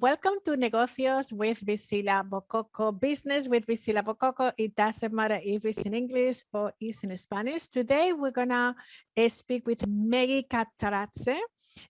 Welcome to Negocios with BISILA BOKOKO, Business with BISILA BOKOKO. It doesn't matter if it's in English or it's in Spanish. Today, we're gonna speak with Megi Kavtaradze.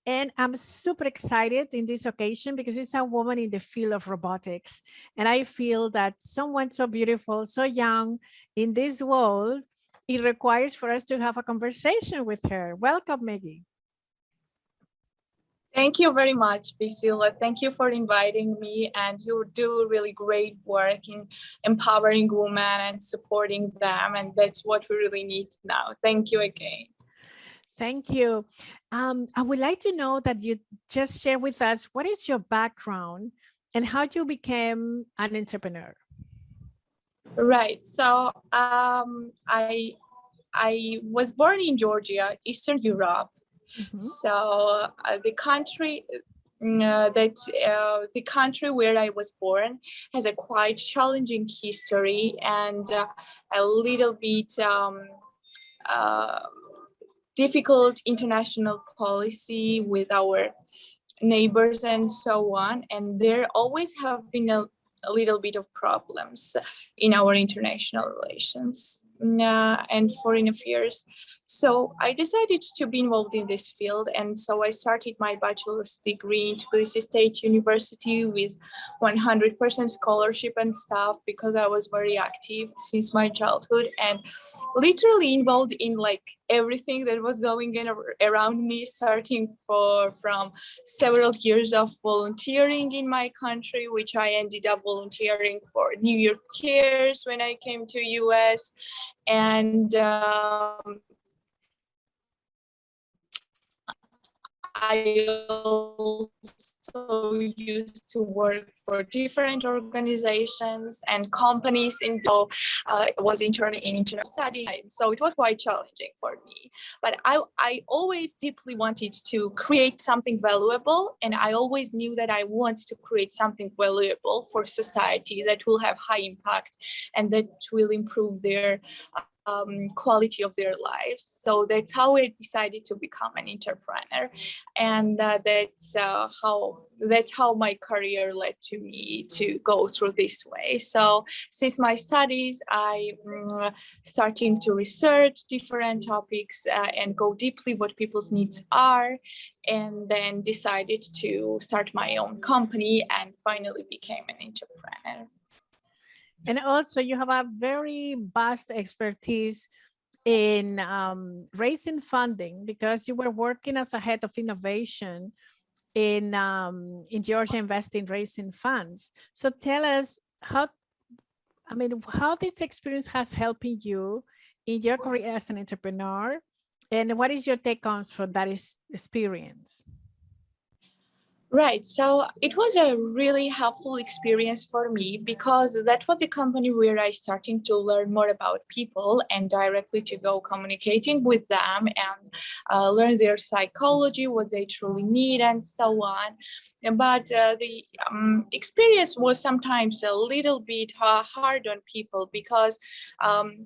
And I'm super excited in this occasion because it's a woman in the field of robotics. And I feel that someone so beautiful, so young in this world, it requires for us to have a conversation with her. Welcome, Megi. Thank you very much, BISILA. Thank you for inviting me, and you do really great work in empowering women and supporting them, and that's what we really need now. Thank you again. Thank you. I would like to know that you just share with us, what is your background and how you became an entrepreneur? Right, so I was born in Georgia, Eastern Europe. So the country the country where I was born has a quite challenging history and a little bit difficult international policy with our neighbors and so on. And there always have been a little bit of problems in our international relations and foreign affairs. So I decided to be involved in this field, and so I started my bachelor's degree in Tbilisi State University with 100% scholarship and stuff, because I was very active since my childhood and literally involved in like everything that was going on around me, starting from several years of volunteering in my country, which I ended up volunteering for New York Cares when I came to US, and I also used to work for different organizations and companies was interning in international studies. So it was quite challenging for me. But I always deeply wanted to create something valuable, and I always knew that I want to create something valuable for society that will have high impact and that will improve their quality of their lives. So that's how I decided to become an entrepreneur, and that's how my career led to me to go through this way. So since my studies, I starting to research different topics and go deeply what people's needs are, and then decided to start my own company and finally became an entrepreneur. And also you have a very vast expertise in raising funding, because you were working as a head of innovation in Georgia, investing, raising funds. So tell us how this experience has helped you in your career as an entrepreneur, and what is your take on from that experience? Right. So it was a really helpful experience for me, because that was the company where I started to learn more about people and directly to go communicating with them and learn their psychology, what they truly need and so on. But the experience was sometimes a little bit hard on people, because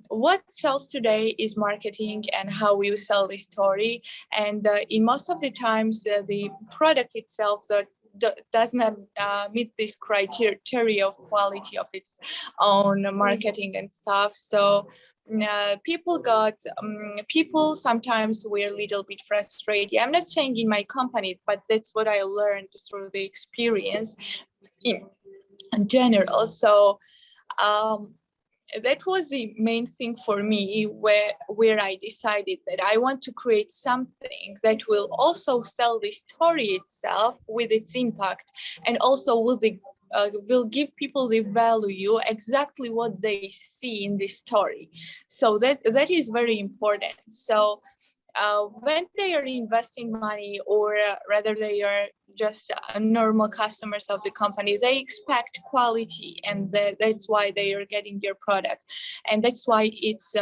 what sells today is marketing and how you sell the story. And in most of the times, the product itself does not meet this criteria of quality of its own marketing and stuff. So people sometimes were a little bit frustrated. I'm not saying in my company, but that's what I learned through the experience in general. So that was the main thing for me, where I decided that I want to create something that will also sell the story itself with its impact, and also will give people the value exactly what they see in the story. So that is very important. So when they are investing money, or rather they are just normal customers of the company, they expect quality, and that's why they are getting your product. And that's why it's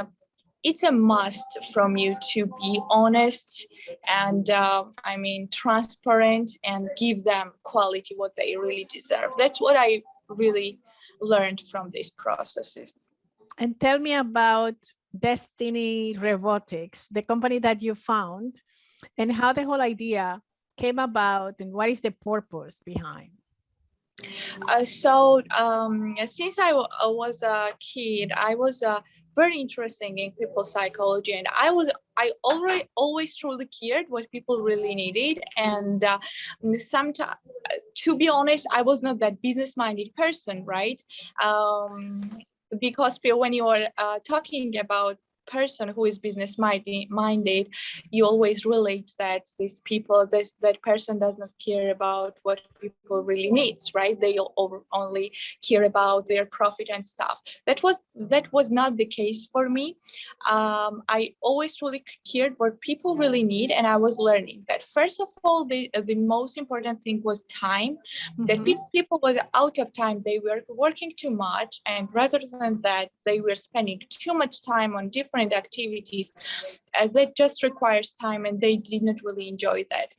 a must from you to be honest and transparent, and give them quality what they really deserve. That's what I really learned from these processes. And tell me about Destiny Robotics, the company that you found, and how the whole idea came about, and what is the purpose behind? Since I was a kid, I was very interested in people psychology, and I already always truly cared what people really needed. And sometimes, to be honest, I was not that business-minded person, right? Um, because when you are talking about person who is business minded, you always relate that these people, that person does not care about what people really needs, right? They only care about their profit and stuff. That was not the case for me. I always truly cared what people really need, and I was learning that first of all, the most important thing was time. That people were out of time. They were working too much, and rather than that, they were spending too much time on different activities that just requires time, and they did not really enjoy that,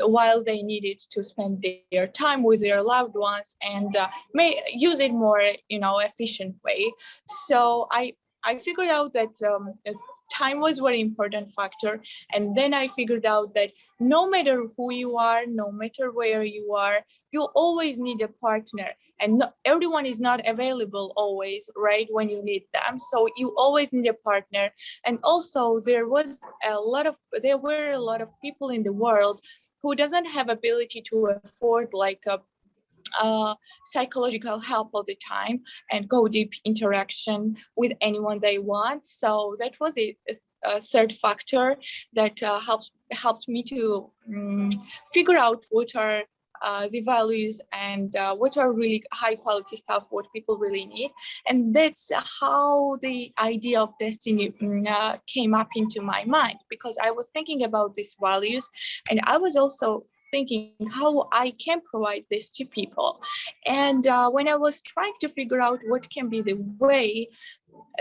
while they needed to spend their time with their loved ones and may use it more, efficient way. So I figured out that time was very important factor. And then I figured out that no matter who you are, no matter where you are, you always need a partner. And everyone is not available always, right, when you need them. So you always need a partner. And also there were a lot of people in the world who doesn't have ability to afford like a psychological help all the time and go deep interaction with anyone they want. So that was a third factor that helped me to figure out what are the values and what are really high quality stuff, what people really need. And that's how the idea of Destiny came up into my mind, because I was thinking about these values, and I was also thinking how I can provide this to people. And when I was trying to figure out what can be the way,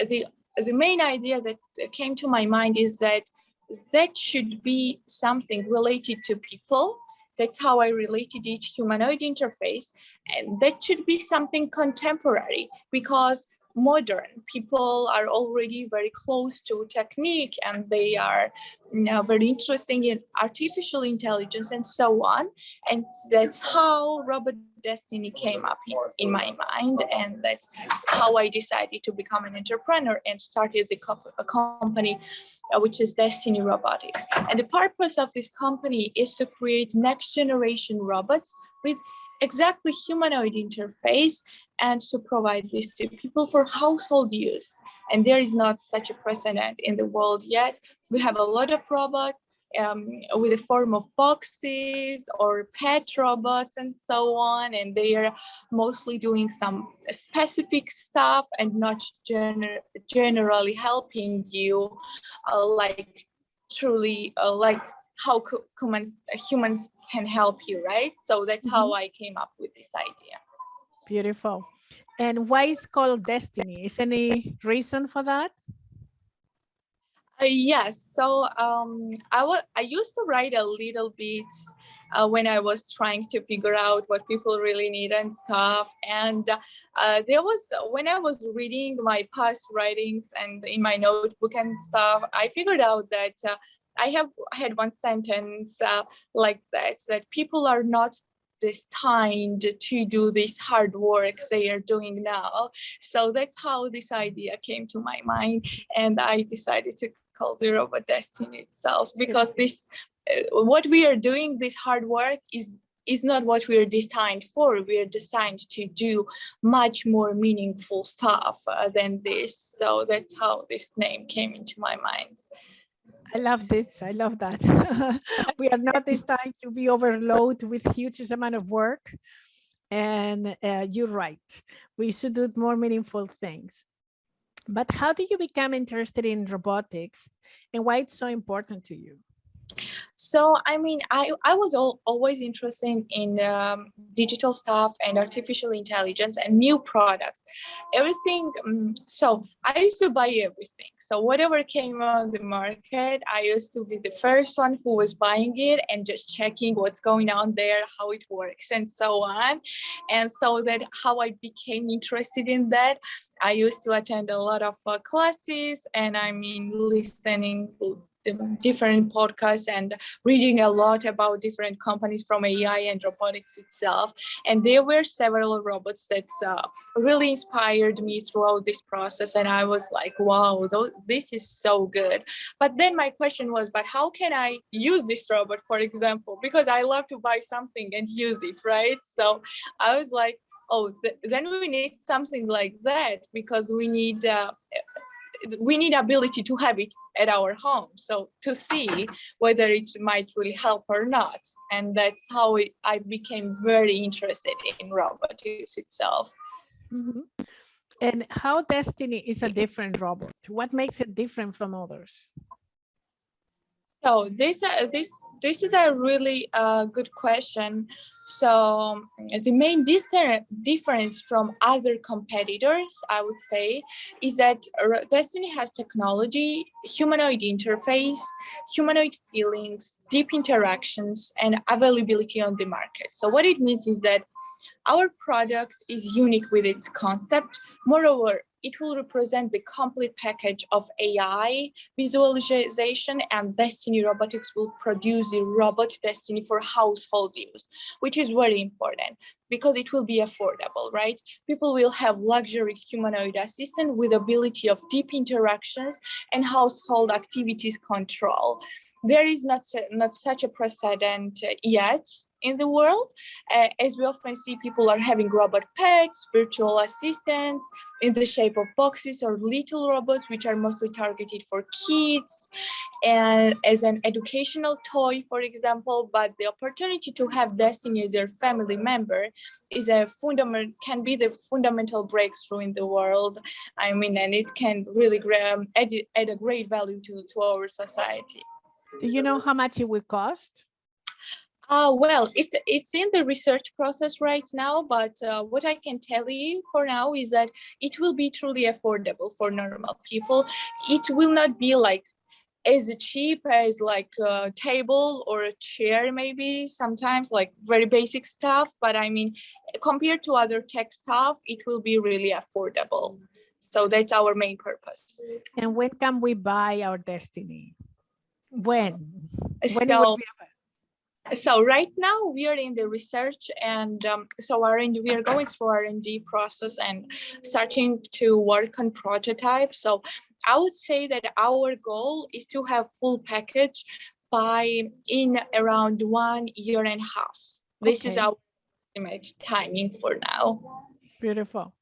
the the main idea that came to my mind is that should be something related to people. That's how I related it, humanoid interface. And that should be something contemporary, because modern people are already very close to technique, and they are very interesting in artificial intelligence and so on. And that's how Robot Destiny came up in my mind. And that's how I decided to become an entrepreneur and started a company, which is Destiny Robotics. And the purpose of this company is to create next generation robots with exactly humanoid interface, and to provide this to people for household use. And there is not such a precedent in the world yet. We have a lot of robots with the form of boxes or pet robots and so on, and they are mostly doing some specific stuff and not generally helping you like truly like how humans can help you, right? So that's how I came up with this idea. Beautiful. And why is called Destiny? Is any reason for that? Yes. So I used to write a little bit when I was trying to figure out what people really need and stuff. And there was, when I was reading my past writings and in my notebook and stuff, I figured out that I have had one sentence like that people are not destined to do this hard work they are doing now. So that's how this idea came to my mind, and I decided to call the Robot Destiny itself, because this what we are doing, this hard work, is not what we are destined for. We are destined to do much more meaningful stuff than this. So that's how this name came into my mind. I love this. I love that. We are not destined to be overloaded with huge amount of work. And you're right. We should do more meaningful things. But how do you become interested in robotics, and why it's so important to you? So, I mean, I was always interested in digital stuff and artificial intelligence and new products, everything. So I used to buy everything. So whatever came on the market, I used to be the first one who was buying it and just checking what's going on there, how it works and so on. And so that how I became interested in that. I used to attend a lot of classes, and I mean, listening different podcasts and reading a lot about different companies from AI and robotics itself. And there were several robots that really inspired me throughout this process. And I was like, wow, this is so good. But then my question was, but how can I use this robot, for example? Because I love to buy something and use it, right? So I was like, oh, then we need something like that, because we need ability to have it at our home, so to see whether it might really help or not. And that's how I became very interested in robotics itself. Mm-hmm. And how Destiny is a different robot? What makes it different from others? So this is a really good question. So the main difference from other competitors, I would say, is that Destiny has technology, humanoid interface, humanoid feelings, deep interactions, and availability on the market. So what it means is that our product is unique with its concept. Moreover, it will represent the complete package of AI, visualization, and Destiny Robotics will produce the robot Destiny for household use, which is very important because it will be affordable, right? People will have luxury humanoid assistant with ability of deep interactions and household activities control. There is not such a precedent yet in the world, as we often see people are having robot pets, virtual assistants in the shape of boxes or little robots, which are mostly targeted for kids and as an educational toy, for example. But the opportunity to have Destiny as your family member is can be the fundamental breakthrough in the world. I mean, and it can really add a great value to our society. Do you know how much it will cost? Well, it's in the research process right now, but what I can tell you for now is that it will be truly affordable for normal people. It will not be like as cheap as like a table or a chair, maybe sometimes like very basic stuff. But I mean, compared to other tech stuff, it will be really affordable. So that's our main purpose. And when can we buy our Destiny? When it will be available? So right now we are in the research, and so we are going through R&D process and starting to work on prototypes. So I would say that our goal is to have full package in around 1.5 years. This is our estimate timing for now. Beautiful,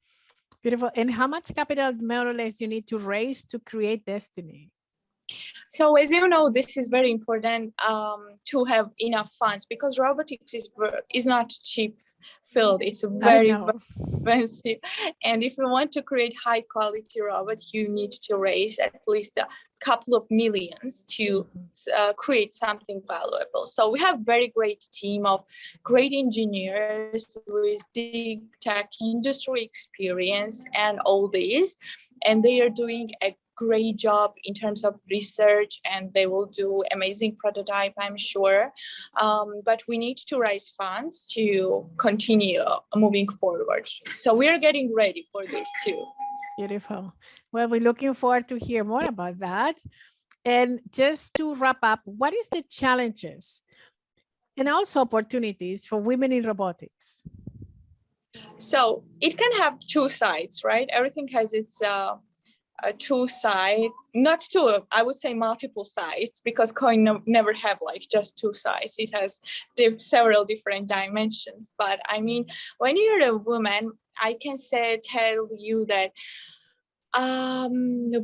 beautiful. And how much capital, more or less, you need to raise to create Destiny? So as you know, this is very important to have enough funds, because robotics is not cheap field. It's very expensive. And if you want to create high quality robot, you need to raise at least a couple of millions to create something valuable. So we have very great team of great engineers with deep tech industry experience and all this, and they are doing a great job in terms of research, and they will do amazing prototype, I'm sure. But we need to raise funds to continue moving forward. So we are getting ready for this too. Beautiful. Well, we're looking forward to hear more about that. And just to wrap up, what is the challenges and also opportunities for women in robotics? So it can have two sides, right? Everything has its two sides, not two, I would say multiple sides, because coin never have like just two sides. It has several different dimensions. But I mean, when you're a woman, I can tell you that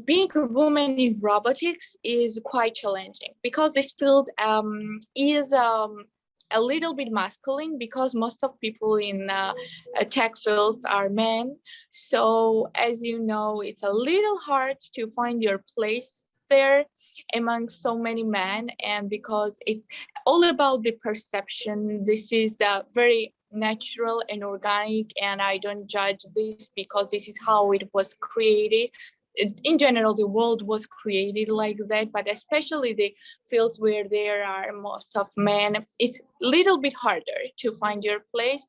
being a woman in robotics is quite challenging, because this field is a little bit masculine, because most of people in tech fields are men. So as you know, it's a little hard to find your place there among so many men, and because it's all about the perception. This is very natural and organic, and I don't judge this, because this is how it was created. In general, the world was created like that, but especially the fields where there are most of men, it's a little bit harder to find your place.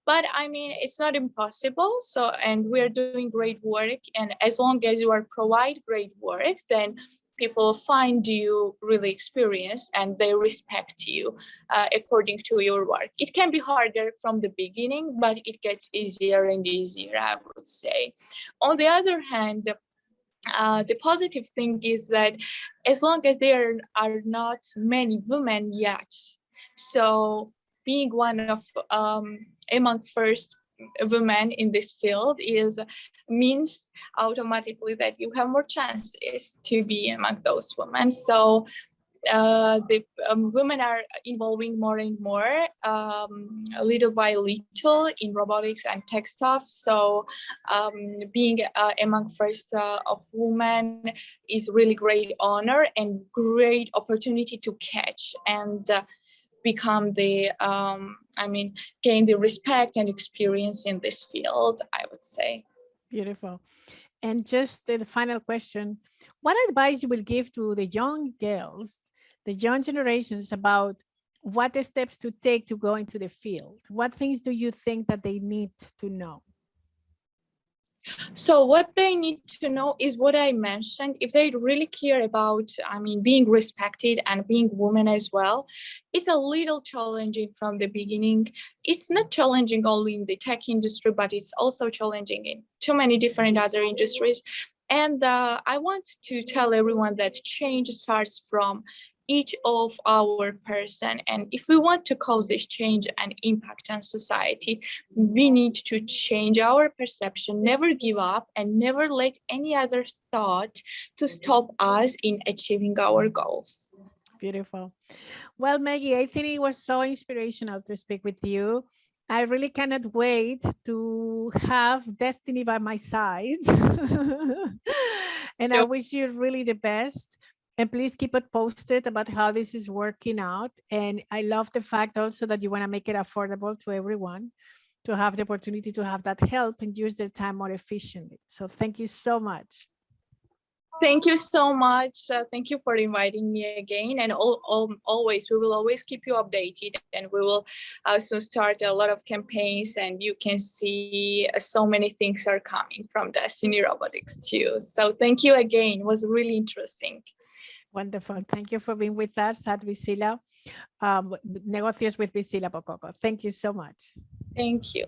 But I mean, it's not impossible. So, and we're doing great work. And as long as you are provide great work, then people find you really experienced and they respect you according to your work. It can be harder from the beginning, but it gets easier and easier, I would say. On the other hand, the positive thing is that as long as there are not many women yet, so being one of among first women in this field means automatically that you have more chances to be among those women. So the women are involving more and more, little by little, in robotics and tech stuff. So being among first of women is really great honor and great opportunity to catch and become the, gain the respect and experience in this field, I would say. Beautiful. And just the final question, what advice you will give to the young girls, the young generations, about what steps to take to go into the field? What things do you think that they need to know? So what they need to know is what I mentioned. If they really care about, being respected and being women as well, it's a little challenging from the beginning. It's not challenging only in the tech industry, but it's also challenging in too many different other industries. And I want to tell everyone that change starts from each of our person. And if we want to cause this change and impact on society, we need to change our perception, never give up, and never let any other thought to stop us in achieving our goals. Beautiful. Well, Megi, I think it was so inspirational to speak with you. I really cannot wait to have Destiny by my side. And I wish you really the best. And please keep it posted about how this is working out. And I love the fact also that you want to make it affordable to everyone to have the opportunity to have that help and use their time more efficiently. So thank you so much. Thank you so much. Thank you for inviting me again. And we will always keep you updated, and we will soon start a lot of campaigns, and you can see so many things are coming from Destiny Robotics too. So thank you again. It was really interesting. Wonderful. Thank you for being with us at BISILA, Negocios with BISILA BOKOKO. Thank you so much. Thank you.